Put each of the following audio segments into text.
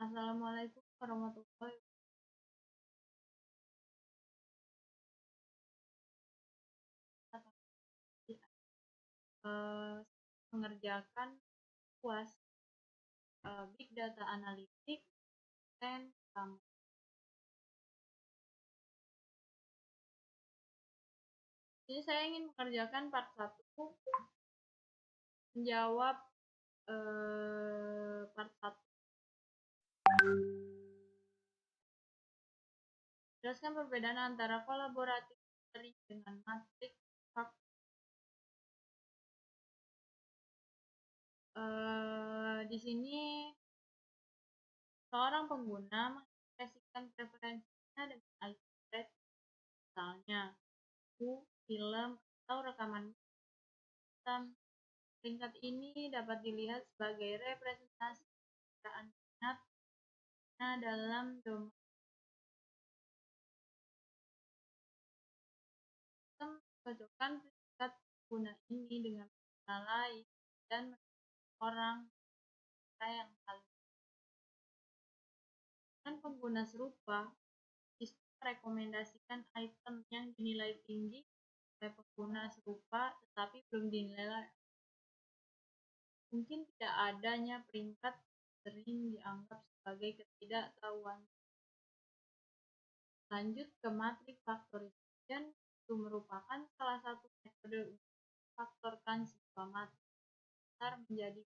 Assalamualaikum warahmatullahi wabarakatuh. Mengerjakan UAS Big Data Analytics dan kamu. Jadi saya ingin mengerjakan part 1, menjawab part 1. Jelaskan perbedaan antara kolaboratif dengan matriks faktor. Di sini seorang pengguna mengekspresikan preferensinya dengan item set, misalnya buku, film, atau rekaman hitam. Peringkat ini dapat dilihat sebagai representasi perasaan minatnya dalam domain. Sistem mencocokkan peringkat pengguna ini dengan pengguna lain dan orang yang saling. Dengan pengguna serupa, sistem merekomendasikan item yang dinilai tinggi oleh pengguna serupa tetapi belum dinilai. Mungkin tidak adanya peringkat sering dianggap sebagai ketidaktahuan. Lanjut ke matriks factorization, itu merupakan salah satu metode untuk memfaktorkan sebuah matriks besar menjadi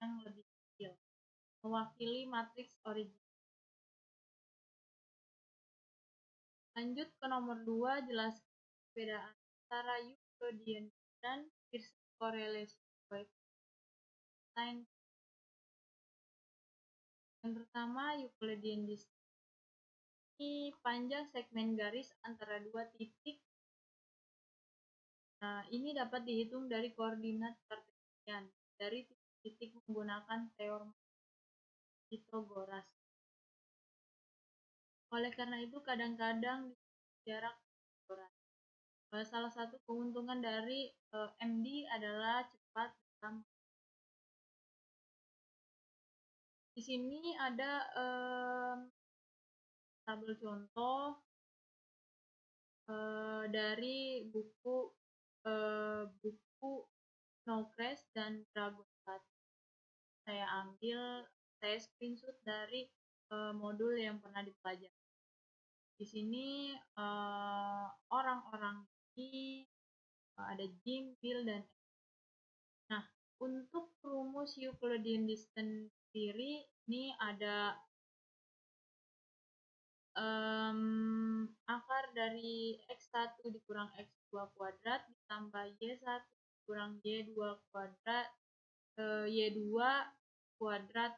yang lebih kecil, mewakili matriks original. Lanjut ke nomor 2, jelaskan perbedaan antara Euclidean dan Pearson correlation coefficient. Yang pertama, Euclidean distance. Ini panjang segmen garis antara dua titik. Nah, ini dapat dihitung dari koordinat Kartesian dari titik menggunakan teorem Pythagoras. Oleh karena itu, kadang-kadang jarak Pythagoras. Salah satu keuntungan dari MD adalah cepat dalam. Di sini ada tabel contoh dari buku Snodgrass dan Dragonstadt. Saya screenshot dari modul yang pernah dipelajari. Di sini orang-orang ini ada Jim, Bill, dan nah, untuk rumus Euclidean distance sendiri ini ada akar dari X1 dikurang X2 kuadrat ditambah Y1 dikurang Y2 kuadrat Y2 kuadrat.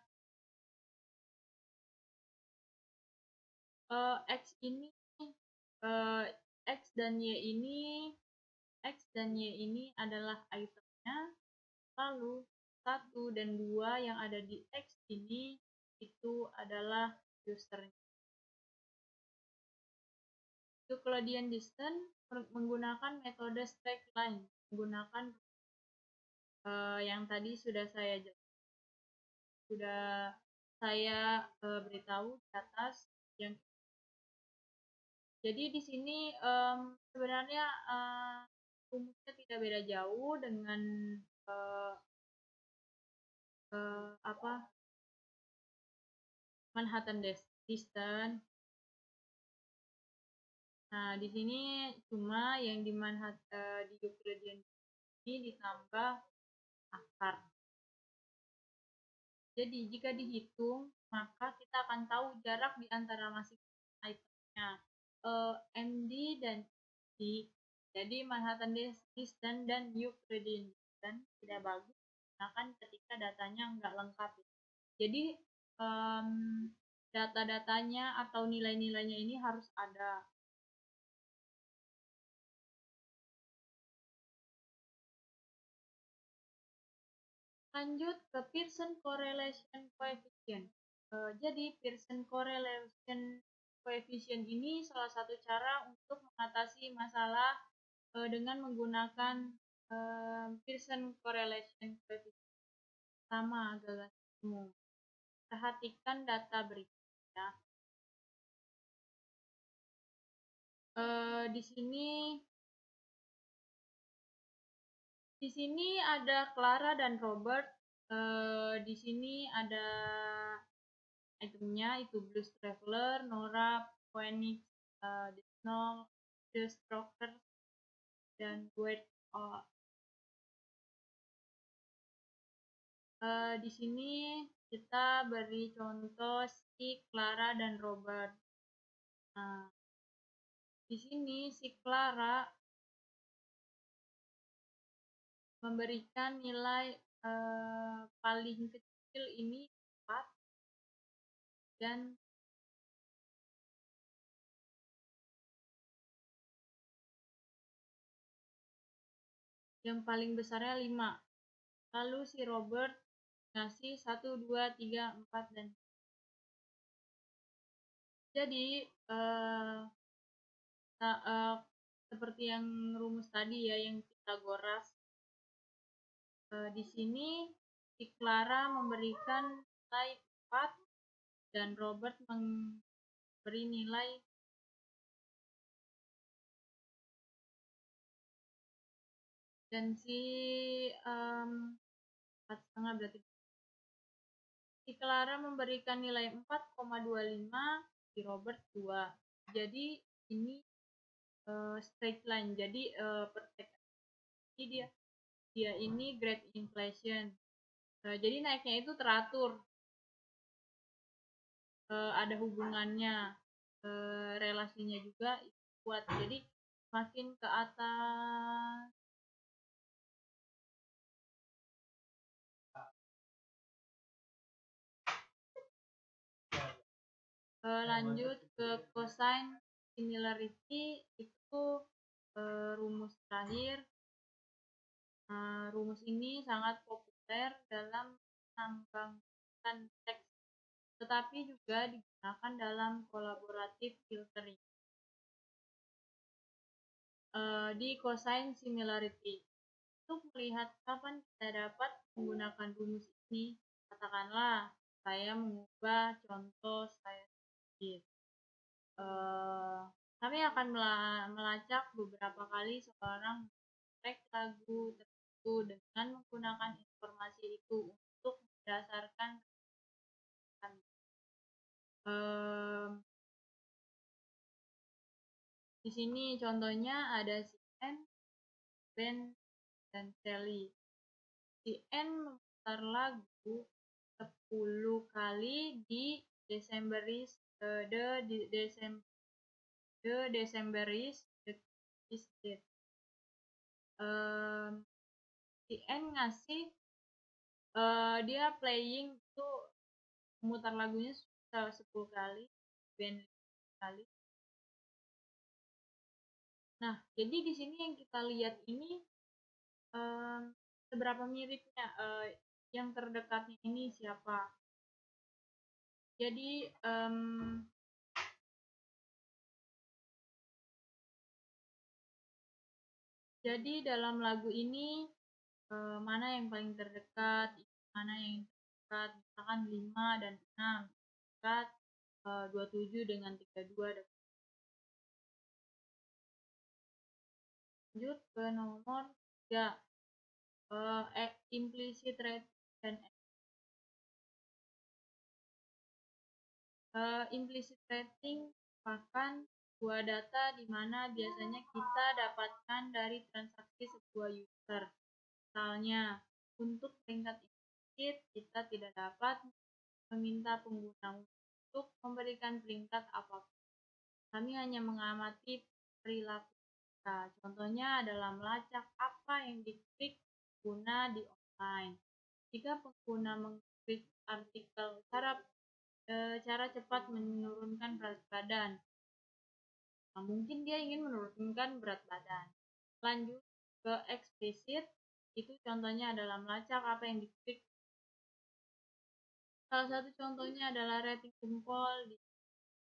X ini X dan Y ini adalah itemnya, lalu 1 dan 2 yang ada di X ini itu adalah usernya. Euclidean distance menggunakan metode straight line, menggunakan yang tadi sudah saya beritahu di atas. Jadi di sini sebenarnya rumusnya tidak beda jauh dengan Manhattan distance. Nah, di sini cuma yang di Euclidean ini ditambah akar. Jadi jika dihitung, maka kita akan tahu jarak di antara masing-masing itemnya. MD dan D. Jadi Manhattan distance dan Euclidean distance tidak bagus digunakan ketika datanya nggak lengkap. Jadi data-datanya atau nilai-nilainya ini harus ada. Lanjut ke Pearson correlation coefficient. Jadi Pearson correlation coefficient ini salah satu cara untuk mengatasi masalah dengan menggunakan Pearson correlation coefficient. Sama gagasan umum. Perhatikan data berikut ya. Di sini ada Clara dan Robert. Di sini ada itemnya itu Blues Traveler, Nora, Phoenix, The Snow, The Stroker, dan Wade. Di sini kita beri contoh si Clara dan Robert. Nah, di sini si Clara memberikan nilai paling kecil ini 4 dan yang paling besarnya 5. Lalu si Robert ngasih 1, 2, 3, 4, dan jadi seperti yang rumus tadi ya yang kita goras. Di sini si Clara memberikan nilai 4 dan Robert memberi nilai dan si 4,5 berarti si Clara memberikan nilai 4,25, si Robert 2. Jadi ini straight line. Jadi dia ini grade inflation. Jadi naiknya itu teratur. Ada hubungannya. Relasinya juga kuat. Jadi makin ke atas lanjut ke cosine similarity itu rumus terakhir. Rumus ini sangat populer dalam mengembangkan teks, tetapi juga digunakan dalam collaborative filtering. Di cosine similarity, untuk melihat kapan kita dapat menggunakan rumus ini, katakanlah saya mengubah contoh saya sedikit. Kami akan melacak beberapa kali seorang track lagu tertentu dengan menggunakan informasi itu untuk berdasarkan di sini contohnya ada si N, Ben, dan Sally. Si N memutar lagu 10 kali di Decemberis The Decemberis The Is Dead. Si N ngasih dia playing itu memutar lagunya 10 kali, band 5 kali. Nah, jadi di sini yang kita lihat ini seberapa miripnya yang terdekatnya ini siapa. Jadi dalam lagu ini mana yang paling terdekat, mana yang terdekat, misalkan 5 dan 6 dekat, 27 dengan 32 dekat. Lanjut ke nomor 3, implicit rating dan implicit rating merupakan sebuah data di mana biasanya kita dapatkan dari transaksi sebuah user. Misalnya, untuk peringkat implicit kita tidak dapat meminta pengguna untuk memberikan peringkat apapun. Kami hanya mengamati perilaku kita. Contohnya adalah melacak apa yang diklik pengguna di online. Jika pengguna mengklik artikel cara cepat menurunkan berat badan, mungkin dia ingin menurunkan berat badan. Lanjut ke eksplisit, itu contohnya adalah melacak apa yang diklik. Salah satu contohnya adalah rating jempol di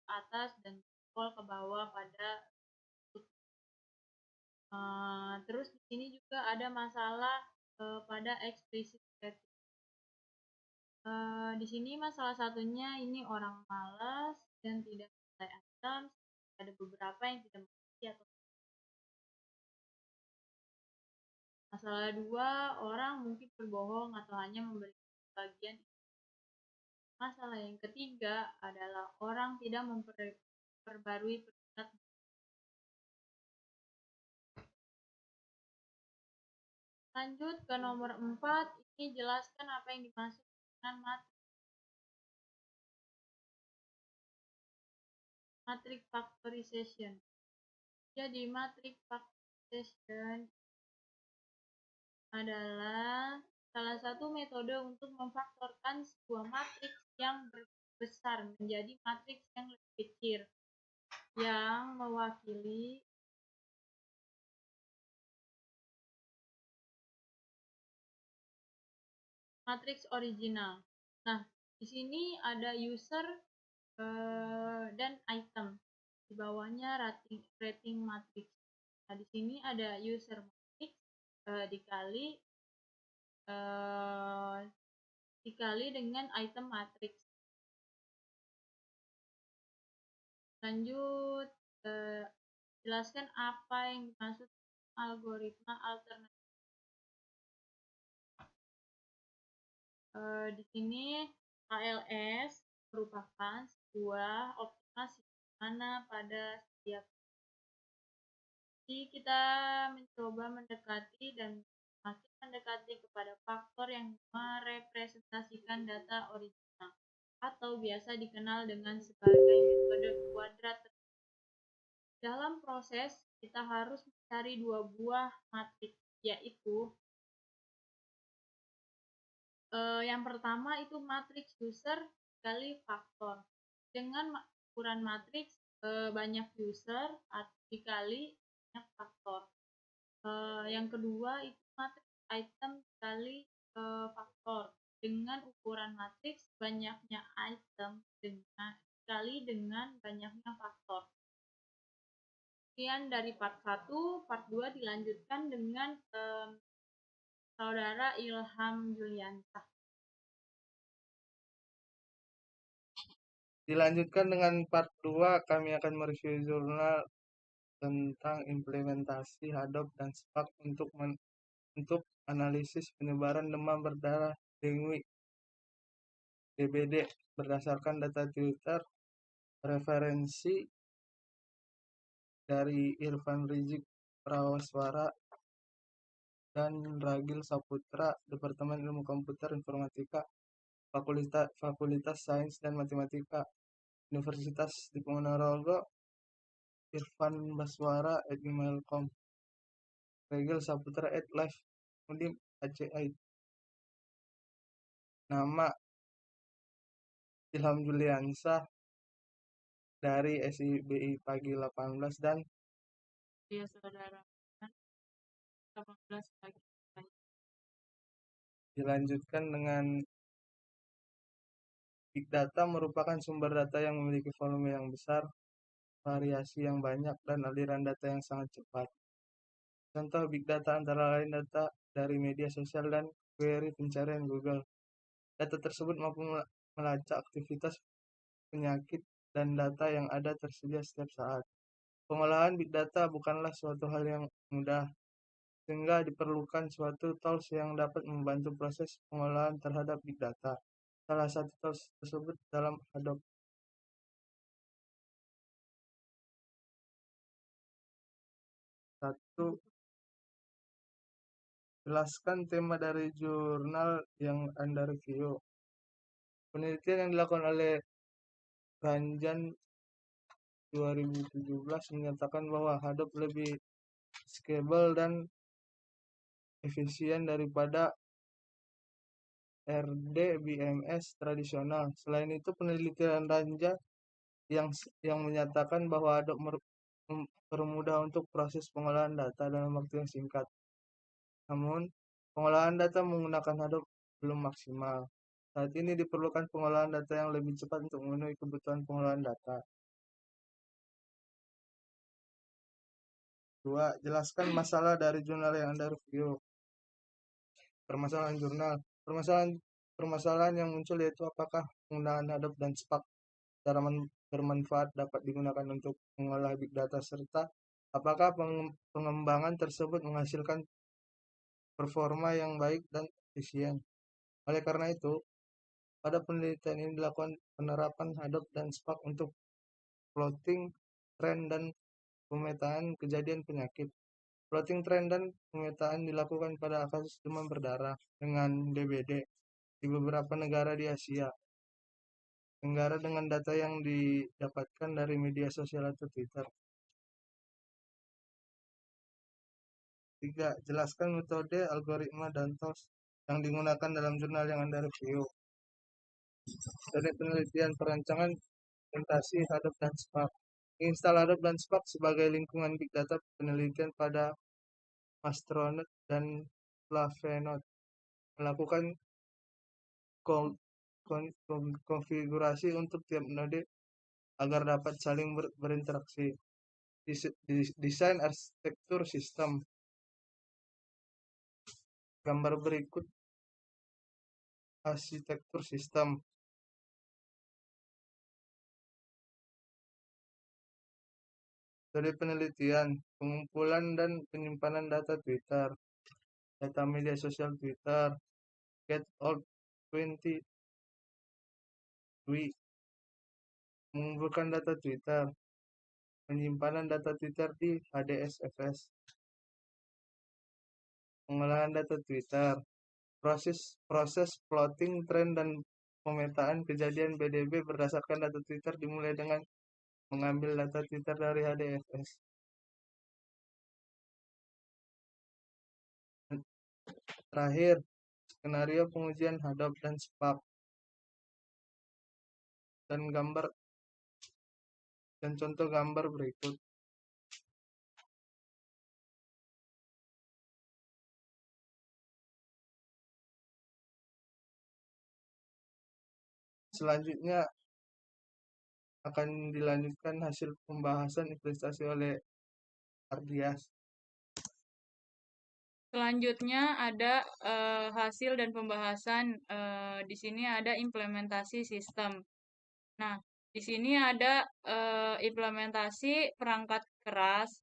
atas dan jempol ke bawah pada terus di sini juga ada masalah pada explicit rating. Di sini salah satunya ini orang malas dan tidak menilai item. Ada beberapa yang tidak mengerti atau masalah dua, orang mungkin berbohong atau hanya memberikan bagian. Masalah yang ketiga adalah orang tidak memperbarui peringkat. Lanjut ke nomor 4, ini jelaskan apa yang dimaksud dengan matrix factorization. Jadi matrix factorization adalah salah satu metode untuk memfaktorkan sebuah matriks yang besar menjadi matriks yang lebih kecil yang mewakili matriks original. Nah, di sini ada user dan item. Di bawahnya rating matrix. Nah, di sini ada user matrix dikali dengan item matrix. Lanjut, jelaskan apa yang dimaksud algoritma alternatif. Di sini ALS merupakan sebuah optimasi mana pada setiap. Jadi kita mencoba mendekati dan makin mendekati kepada faktor yang merepresentasikan data original atau biasa dikenal dengan sebagai metode kuadrat. Dalam proses kita harus mencari dua buah matriks, yaitu yang pertama itu matriks user kali faktor. Dengan ukuran matriks banyak user dikali banyak faktor. Yang kedua itu matriks item kali faktor. Dengan ukuran matriks banyaknya item dikali dengan banyaknya faktor. Sekian dari part 1, part 2 dilanjutkan dengan Saudara Ilham Juliansah. Dilanjutkan dengan part 2, kami akan mereview jurnal tentang implementasi Hadop dan Spark untuk analisis penyebaran demam berdarah dengue DBD berdasarkan data Twitter, referensi dari Irfan Rizik Prawaswara dan Ragil Saputra, Departemen Ilmu Komputer Informatika, Fakultas Sains dan Matematika, Universitas Diponegoro, Irfan Baswara @gmail.com, Ragil Saputra @live_udim.ac. Nama Ilham Juliansah dari SIBI Pagi 18 dan Iya, saudara. 18 pagi. Dilanjutkan dengan Big Data merupakan sumber data yang memiliki volume yang besar, variasi yang banyak, dan aliran data yang sangat cepat. Contoh Big Data antara lain data dari media sosial dan query pencarian Google. Data tersebut mampu melacak aktivitas penyakit dan data yang ada tersedia setiap saat. Pengolahan Big Data bukanlah suatu hal yang mudah, sehingga diperlukan suatu tools yang dapat membantu proses pengolahan terhadap Big Data. Salah satu tools tersebut dalam Hadop. 1. Jelaskan tema dari jurnal yang Anda review. Penelitian yang dilakukan oleh Ranjan 2017 menyatakan bahwa Hadop lebih scalable dan efisien daripada RDBMS tradisional. Selain itu, penelitian Ranja yang menyatakan bahwa Hadop mempermudah untuk proses pengolahan data dalam waktu yang singkat. Namun, pengolahan data menggunakan Hadop belum maksimal. Saat ini diperlukan pengolahan data yang lebih cepat untuk memenuhi kebutuhan pengolahan data. 2. Jelaskan masalah dari jurnal yang Anda review. Permasalahan jurnal. Permasalahan permasalahan yang muncul yaitu apakah penggunaan Adobe dan Spark secara bermanfaat dapat digunakan untuk mengolah big data serta apakah pengembangan tersebut menghasilkan performa yang baik dan efisien. Oleh karena itu, pada penelitian ini dilakukan penerapan Adobe dan Spark untuk plotting tren dan pemetaan kejadian penyakit. Plotting tren dan pemetaan dilakukan pada kasus demam berdarah dengan DBD di beberapa negara di Asia Tenggara dengan data yang didapatkan dari media sosial atau Twitter. 3. Jelaskan metode, algoritma, dan tools yang digunakan dalam jurnal yang Anda review. Dari penelitian perancangan implementasi Hadoop dan Spark. Install Hadoop dan Spark sebagai lingkungan big data penelitian pada Mastodon dan Flavenode. Melakukan konfigurasi untuk tiap node agar dapat saling berinteraksi. Desain arsitektur sistem. Gambar berikut arsitektur sistem. Dari penelitian, pengumpulan dan penyimpanan data Twitter, data media sosial Twitter, get all 20 tweet, mengumpulkan data Twitter, penyimpanan data Twitter di HDFS, pengolahan data Twitter, proses plotting tren dan pemetaan kejadian BDB berdasarkan data Twitter dimulai dengan mengambil data Twitter dari HDFS. Terakhir, skenario pengujian Hadoop dan Spark dan gambar dan contoh gambar berikut. Selanjutnya akan dilanjutkan hasil pembahasan investasi oleh Ardias. Selanjutnya ada hasil dan pembahasan. Di sini ada implementasi sistem. Nah, di sini ada implementasi perangkat keras.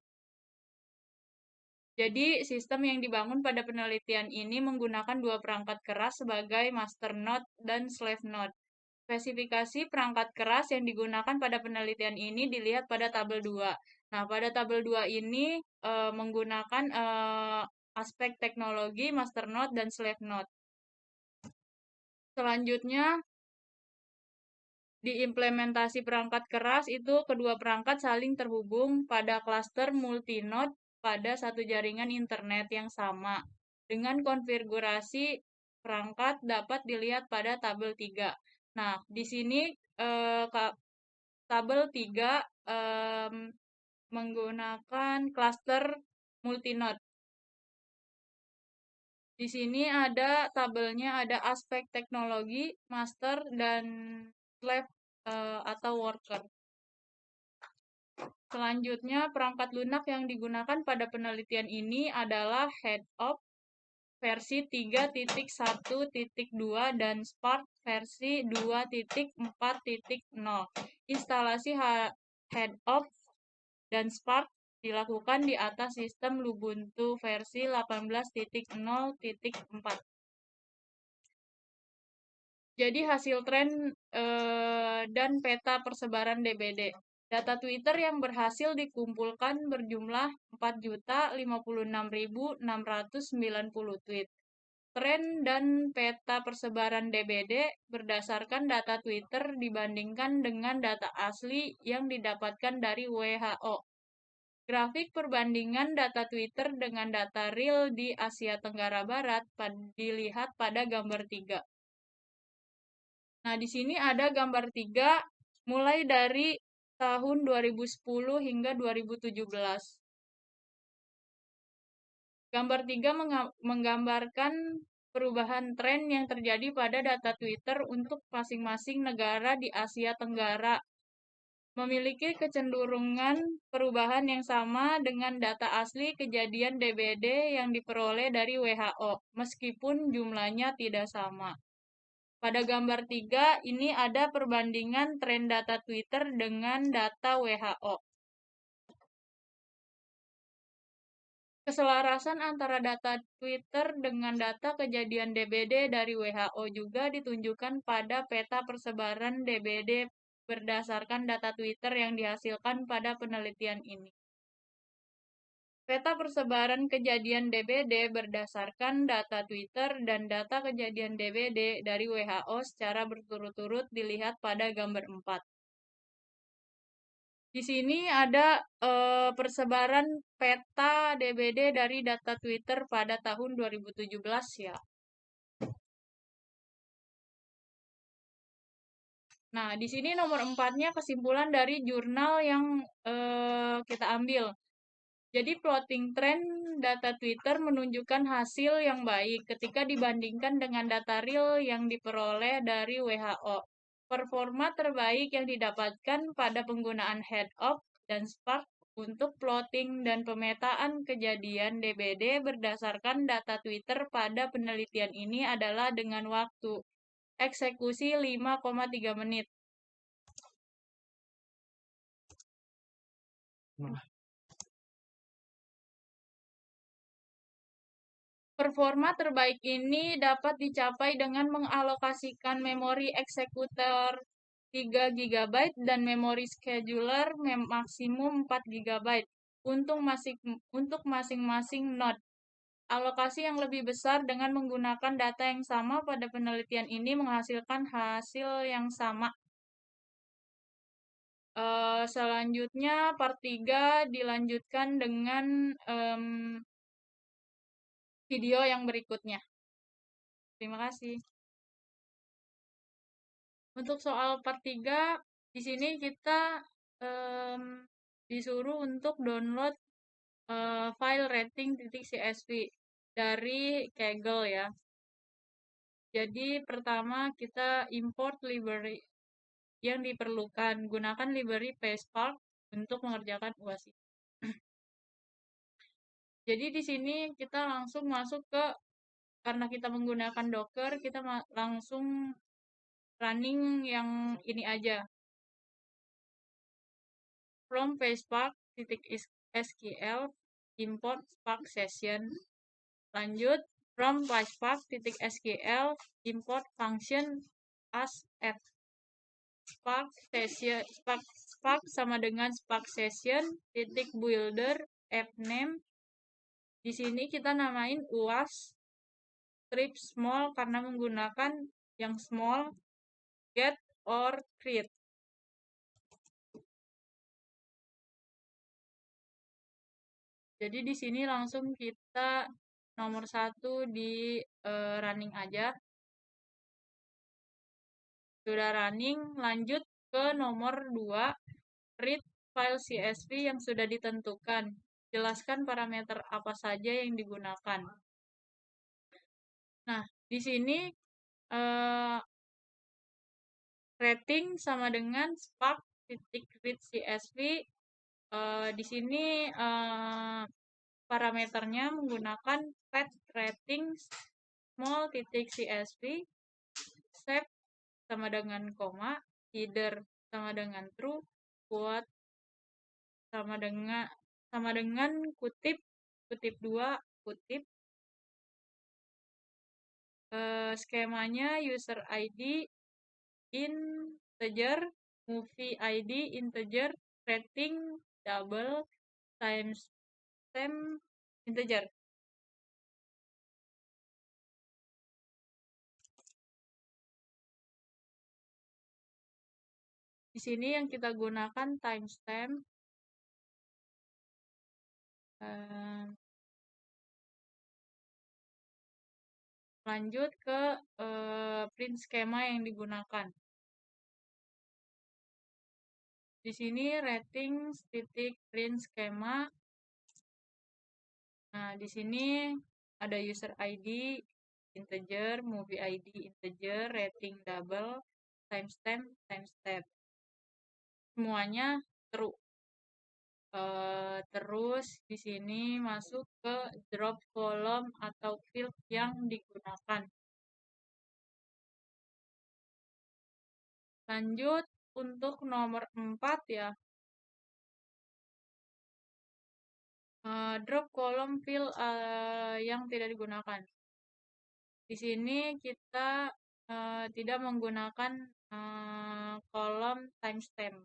Jadi, sistem yang dibangun pada penelitian ini menggunakan dua perangkat keras sebagai master node dan slave node. Spesifikasi perangkat keras yang digunakan pada penelitian ini dilihat pada tabel 2. Nah, pada tabel 2 ini menggunakan aspek teknologi master node dan slave node. Selanjutnya, di implementasi perangkat keras itu kedua perangkat saling terhubung pada klaster multinode pada satu jaringan internet yang sama. Dengan konfigurasi perangkat dapat dilihat pada tabel 3. Nah, di sini tabel 3 menggunakan klaster multinode. Di sini ada tabelnya, ada aspek teknologi, master, dan slave atau worker. Selanjutnya, perangkat lunak yang digunakan pada penelitian ini adalah Hadoop versi 3.1.2 dan Spark versi 2.4.0. Instalasi Hadoop dan Spark dilakukan di atas sistem Ubuntu versi 18.0.4. Jadi hasil tren dan peta persebaran DBD. Data Twitter yang berhasil dikumpulkan berjumlah 4.056.690 tweet. Tren dan peta persebaran DBD berdasarkan data Twitter dibandingkan dengan data asli yang didapatkan dari WHO. Grafik perbandingan data Twitter dengan data real di Asia Tenggara Barat dilihat pada gambar 3. Nah, di sini ada gambar 3 mulai dari tahun 2010 hingga 2017. Gambar 3 menggambarkan perubahan tren yang terjadi pada data Twitter untuk masing-masing negara di Asia Tenggara. Memiliki kecenderungan perubahan yang sama dengan data asli kejadian DBD yang diperoleh dari WHO, meskipun jumlahnya tidak sama. Pada gambar 3, ini ada perbandingan tren data Twitter dengan data WHO. Keselarasan antara data Twitter dengan data kejadian DBD dari WHO juga ditunjukkan pada peta persebaran DBD berdasarkan data Twitter yang dihasilkan pada penelitian ini. Peta persebaran kejadian DBD berdasarkan data Twitter dan data kejadian DBD dari WHO secara berturut-turut dilihat pada gambar 4. Di sini ada persebaran peta DBD dari data Twitter pada tahun 2017 ya. Nah, di sini nomor 4-nya kesimpulan dari jurnal yang kita ambil. Jadi plotting trend data Twitter menunjukkan hasil yang baik ketika dibandingkan dengan data real yang diperoleh dari WHO. Performa terbaik yang didapatkan pada penggunaan head-up dan spark untuk plotting dan pemetaan kejadian DBD berdasarkan data Twitter pada penelitian ini adalah dengan waktu eksekusi 5,3 menit. Performa terbaik ini dapat dicapai dengan mengalokasikan memori eksekutor 3 GB dan memori scheduler maksimum 4 GB untuk masing-masing node. Alokasi yang lebih besar dengan menggunakan data yang sama pada penelitian ini menghasilkan hasil yang sama. Selanjutnya part 3 dilanjutkan dengan video yang berikutnya. Terima kasih. Untuk soal part 3, di sini kita disuruh untuk download file rating.csv dari Kaggle ya. Jadi pertama kita import library yang diperlukan. Gunakan library PySpark untuk mengerjakan UAS. Jadi di sini kita langsung masuk ke, karena kita menggunakan Docker, kita langsung running yang ini aja. From PySpark.sql import Spark session. Lanjut from PySpark.sql import function as f. Spark sama dengan Spark session titik builder fname. Di sini kita namain UAS script small karena menggunakan yang small, get or create. Jadi di sini langsung kita nomor 1 di running aja. Sudah running, lanjut ke nomor 2, read file CSV yang sudah ditentukan. Jelaskan parameter apa saja yang digunakan. Nah, di sini rating sama dengan spark.read CSV. Di sini parameternya menggunakan pet rating small.csv, save sama dengan koma, either sama dengan true, quote sama dengan kutip 2 kutip. Skemanya user ID integer, movie ID integer, rating double, timestamp integer. Di sini yang kita gunakan timestamp. Lanjut ke print skema yang digunakan. Di sini rating titik print skema. Nah, di sini ada user ID integer, movie ID integer, rating double, timestamp. Semuanya true. Terus di sini masuk ke drop column atau field yang digunakan. Lanjut untuk nomor 4 ya. Drop kolom fill yang tidak digunakan. Di sini kita tidak menggunakan kolom timestamp.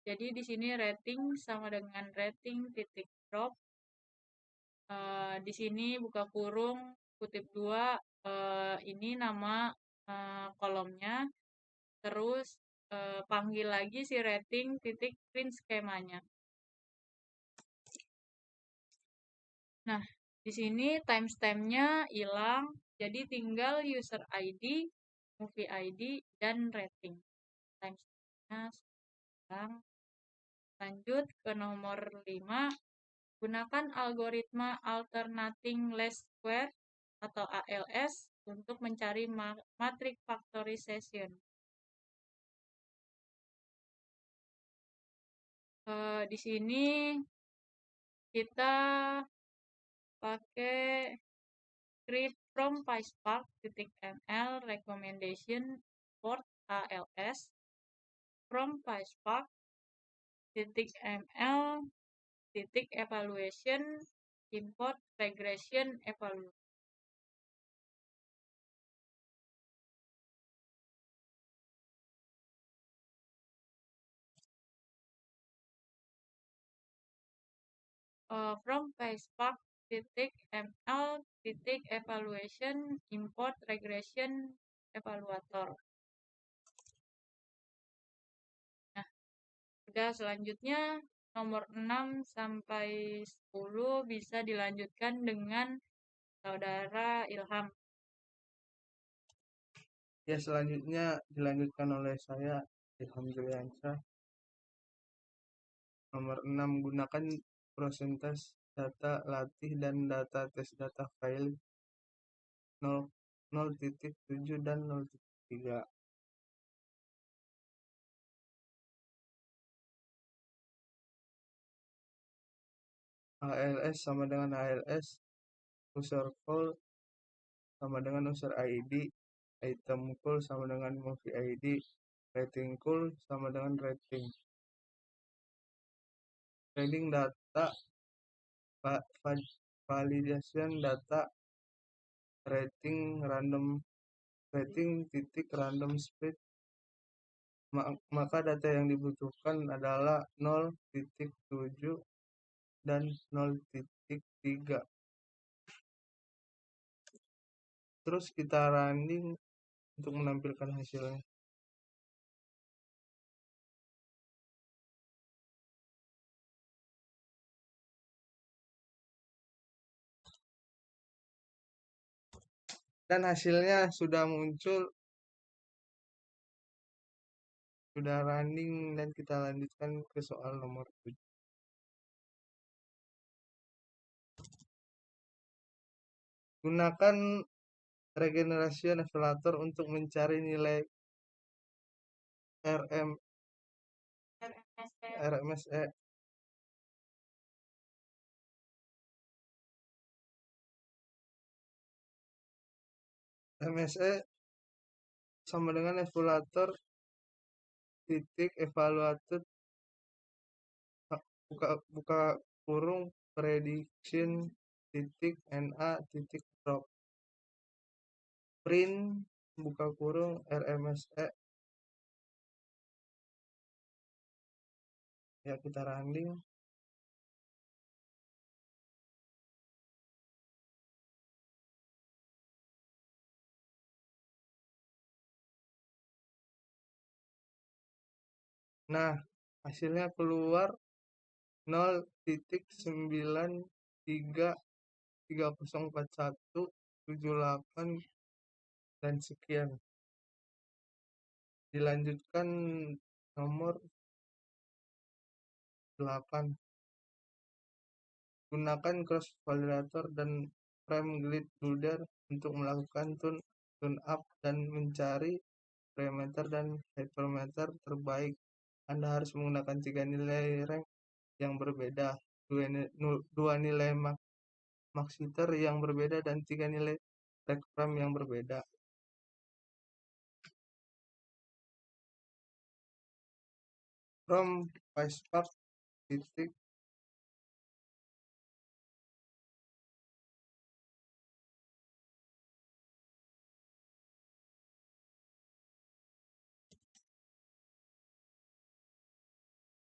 Jadi di sini rating sama dengan rating titik drop. Di sini buka kurung kutip 2 ini nama kolomnya. Terus panggil lagi si rating titik print skemanya. Nah, di sini timestamp-nya hilang, jadi tinggal user ID, movie ID, dan rating. Timestamp-nya hilang. Lanjut ke nomor 5, gunakan algoritma alternating least square atau ALS untuk mencari matrix factorization. Di sini kita pakai script from PySpark.ml recommendation port ALS from PySpark.ml evaluation import regression evaluation. From PySpark.ml evaluation import regression evaluator. Nah, udah selanjutnya nomor 6 sampai 10 bisa dilanjutkan dengan Saudara Ilham. Ya, selanjutnya dilanjutkan oleh saya, Ilham Juliansyah. Nomor 6, gunakan prosentase data latih dan data tes data file 0.7 dan 0.3. ALS sama dengan ALS, user call sama dengan user ID, item call sama dengan movie ID, rating call sama dengan rating. Trading data, validation data, rating titik random split. Maka data yang dibutuhkan adalah 0.7 dan 0.3. Terus kita running untuk menampilkan hasilnya. Dan hasilnya sudah muncul, sudah running, dan kita lanjutkan ke soal nomor 7. Gunakan regeneration evaluator untuk mencari nilai RMSE MSE sama dengan evaluator titik evaluated buka kurung prediction titik NA titik drop print buka kurung RMSE. Ya, kita running. Nah, hasilnya keluar 0.93304178 dan sekian. Dilanjutkan nomor 8. Gunakan cross validator dan frame grid builder untuk melakukan tune up dan mencari parameter dan hypermeter terbaik. Anda harus menggunakan 3 nilai rank yang berbeda, 2 nilai maxiter yang berbeda, dan 3 nilai breakframe yang berbeda. from PySpark titik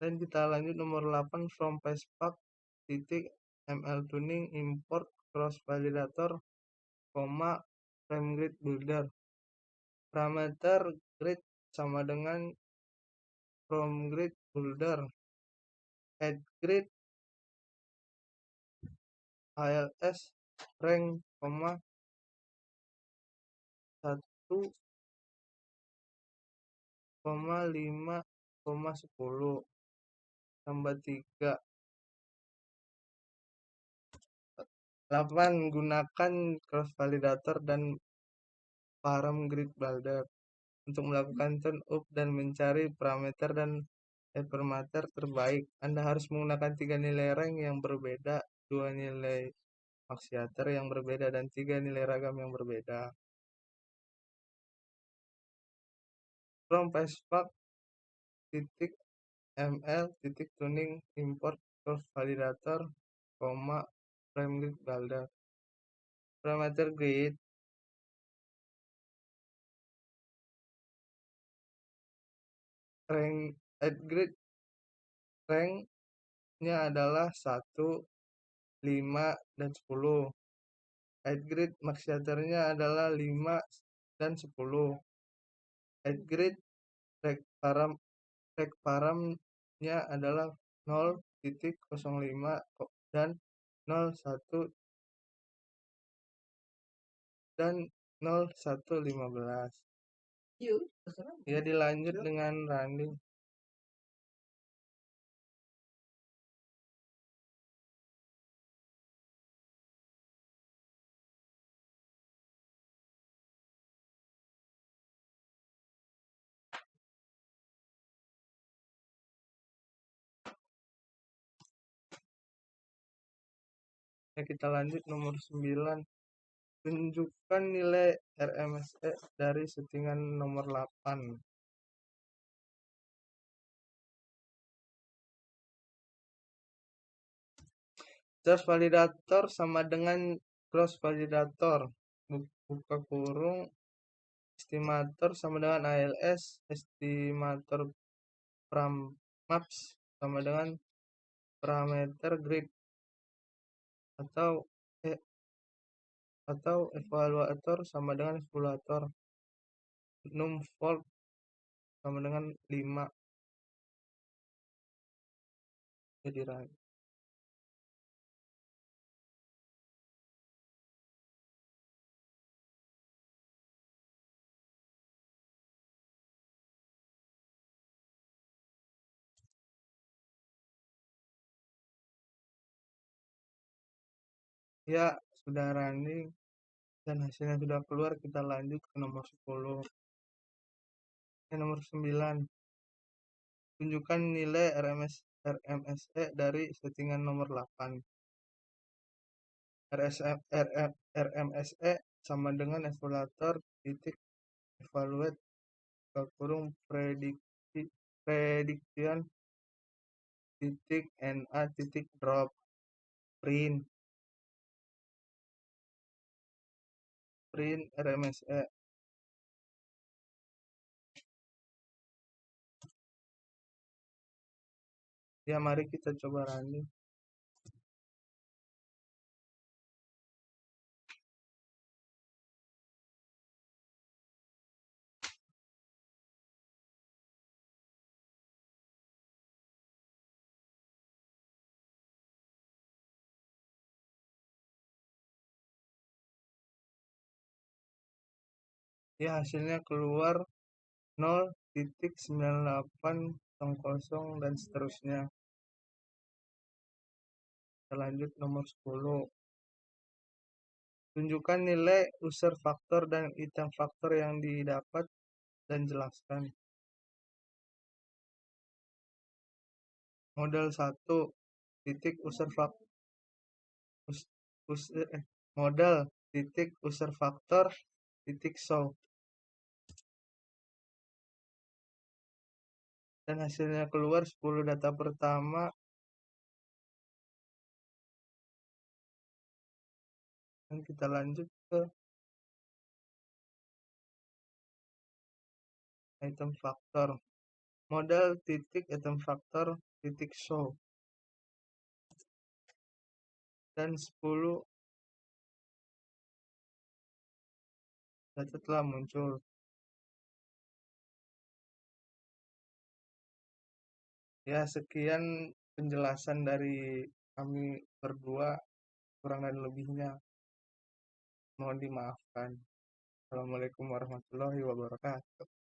dan kita lanjut nomor 8 from PySpark titik ml tuning import cross validator, frame grid builder. Parameter grid sama dengan from grid builder, add grid ALS rank, 1, 5, 10 tambah 3. 8. Gunakan cross validator dan param grid builder untuk melakukan turn up dan mencari parameter dan hypermeter terbaik. Anda harus menggunakan 3 nilai rank yang berbeda, 2 nilai maxiator yang berbeda, dan 3 nilai ragam yang berbeda. From PySpark titik ml titik tuning import cross validator, frame grid builder. Parameter grid rank, add grid rank-nya adalah 1, 5, dan 10. Add grid maxiatornya adalah 5 dan 10. Add grid rect paramnya adalah 0,05 dan 01 dan 0115. Ya, dilanjut dengan running. Ya, kita lanjut nomor 9. Tunjukkan nilai RMSE dari settingan nomor 8. Charge validator sama dengan cross validator. Buka kurung, estimator sama dengan ALS, estimator maps sama dengan parameter grid atau evaluator sama dengan evaluator. Num volt sama dengan 5. Jadi right. Ya, sudah running dan hasilnya sudah keluar. Kita lanjut ke nomor 10. Nomor 9. Tunjukkan nilai RMSE dari settingan nomor 8. RMSE sama dengan evaluator titik evaluate kurung prediction titik NA titik drop print RMSE. Ya, mari kita coba running. Ya, hasilnya keluar 0,9800 dan seterusnya. Kita lanjut nomor 10. Tunjukkan nilai user faktor dan item faktor yang didapat dan jelaskan. Model 1 titik user faktor model titik user faktor titik show dan hasilnya keluar 10 data pertama. Dan kita lanjut ke item faktor. Modal titik item faktor titik show dan 10 data telah muncul. Ya, sekian penjelasan dari kami berdua, kurang dan lebihnya mohon dimaafkan. Assalamualaikum warahmatullahi wabarakatuh.